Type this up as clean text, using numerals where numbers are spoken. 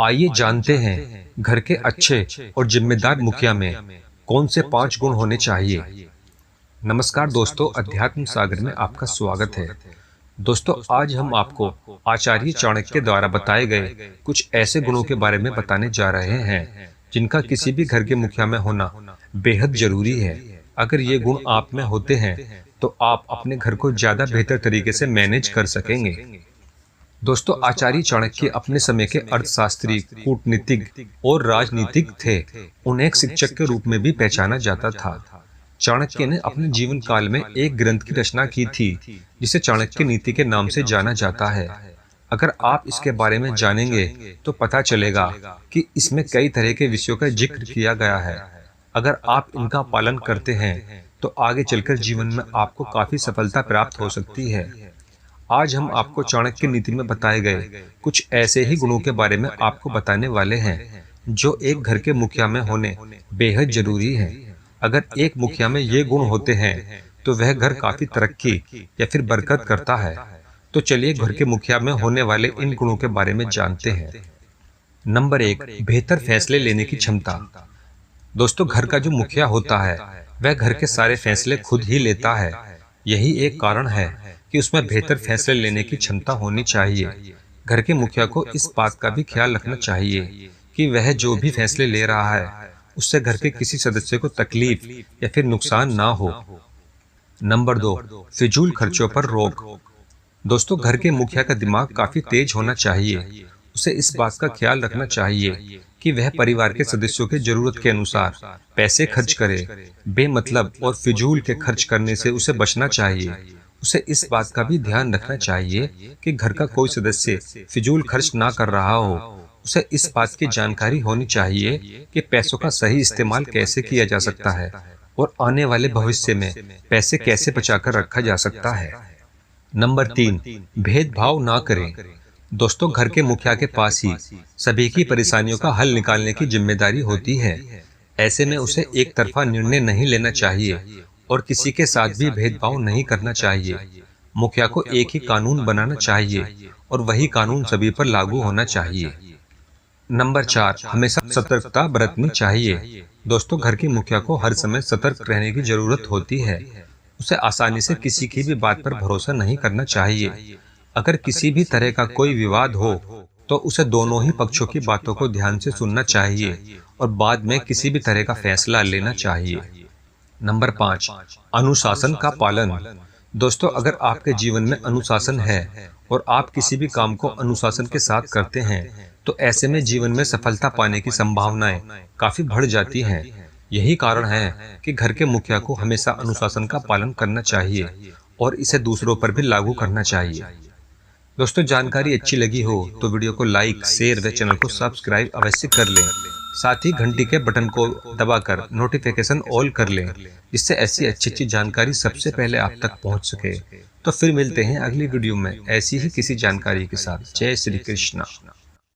आइए जानते हैं घर के अच्छे और जिम्मेदार मुखिया में कौन से 5 गुण होने चाहिए। नमस्कार दोस्तों, अध्यात्म सागर में आपका स्वागत है। दोस्तों, आज हम आपको आचार्य चाणक्य द्वारा बताए गए कुछ ऐसे गुणों के बारे में बताने जा रहे हैं जिनका किसी भी घर के मुखिया में होना बेहद जरूरी है। अगर ये गुण आप में होते हैं तो आप अपने घर को ज्यादा बेहतर तरीके से मैनेज कर सकेंगे। दोस्तों, आचार्य चाणक्य अपने समय के अर्थशास्त्री, कूटनीतिज्ञ और राजनीतिज्ञ थे। उन्हें एक शिक्षक के रूप में भी पहचाना जाता था। चाणक्य ने अपने जीवन काल में एक ग्रंथ की रचना की थी जिसे चाणक्य नीति के नाम से जाना जाता है। अगर आप इसके बारे में जानेंगे तो पता चलेगा कि इसमें कई तरह के विषयों का जिक्र किया गया है। अगर आप इनका पालन करते हैं तो आगे चलकर जीवन में आपको काफी सफलता प्राप्त हो सकती है। आज हम आपको चाणक्य नीति में बताए गए कुछ ऐसे ही गुणों के बारे में आपको बताने वाले हैं जो एक घर के मुखिया में होने बेहद जरूरी है। अगर एक मुखिया में ये गुण होते हैं तो वह घर काफी तरक्की या फिर बरकत करता है। तो चलिए घर के मुखिया में होने वाले इन गुणों के बारे में जानते हैं। नंबर 1, बेहतर फैसले लेने की क्षमता। दोस्तों, घर का जो मुखिया होता है वह घर के सारे फैसले खुद ही लेता है। यही एक कारण है कि उसमें बेहतर फैसले लेने की क्षमता होनी चाहिए। घर के मुखिया को इस बात का भी ख्याल रखना चाहिए कि वह जो भी फैसले ले रहा है उससे घर के किसी सदस्य को तकलीफ या फिर नुकसान ना हो। नंबर 2, फिजूल खर्चों पर रोक। दोस्तों, घर के मुखिया का दिमाग काफी तेज होना चाहिए। उसे इस बात का ख्याल रखना चाहिए कि वह परिवार के सदस्यों के जरूरत के अनुसार पैसे खर्च करे। बेमतलब और फिजूल के खर्च करने से उसे बचना चाहिए। उसे इस बात का भी ध्यान रखना चाहिए कि घर का कोई सदस्य फिजूल खर्च ना कर रहा हो। उसे इस बात की जानकारी होनी चाहिए कि पैसों का सही इस्तेमाल कैसे किया जा सकता है और आने वाले भविष्य में पैसे कैसे बचाकर रखा जा सकता है। नंबर 3, भेदभाव ना करें। दोस्तों, घर के मुखिया के पास ही सभी की परेशानियों का हल निकालने की जिम्मेदारी होती है। ऐसे में उसे एक तरफा निर्णय नहीं लेना चाहिए और किसी के साथ भी भेदभाव नहीं करना चाहिए। मुखिया को एक ही कानून बनाना चाहिए और वही कानून सभी पर लागू होना चाहिए। नंबर 4, हमेशा सतर्कता बरतनी चाहिए। दोस्तों, घर के मुखिया को हर समय सतर्क रहने की जरूरत होती है। उसे आसानी से किसी की भी बात पर भरोसा नहीं करना चाहिए। अगर किसी भी तरह का कोई विवाद हो तो उसे दोनों ही पक्षों की बातों को ध्यान से सुनना चाहिए और बाद में किसी भी तरह का फैसला लेना चाहिए। नंबर 5, अनुशासन का पालन। दोस्तों, अगर आपके जीवन में अनुशासन है और आप किसी भी काम को अनुशासन के साथ करते हैं तो ऐसे में जीवन में सफलता पाने की संभावनाएं काफी बढ़ जाती हैं। यही कारण है कि घर के मुखिया को हमेशा अनुशासन का पालन करना चाहिए और इसे दूसरों पर भी लागू करना चाहिए। दोस्तों, जानकारी अच्छी लगी हो तो वीडियो को लाइक, शेयर व चैनल को सब्सक्राइब अवश्य कर लें। साथ ही घंटी के बटन को दबाकर नोटिफिकेशन ऑल कर लें जिससे ऐसी अच्छी जानकारी सबसे पहले आप तक पहुंच सके। तो फिर मिलते हैं अगली वीडियो में ऐसी ही किसी जानकारी के साथ। जय श्री कृष्णा।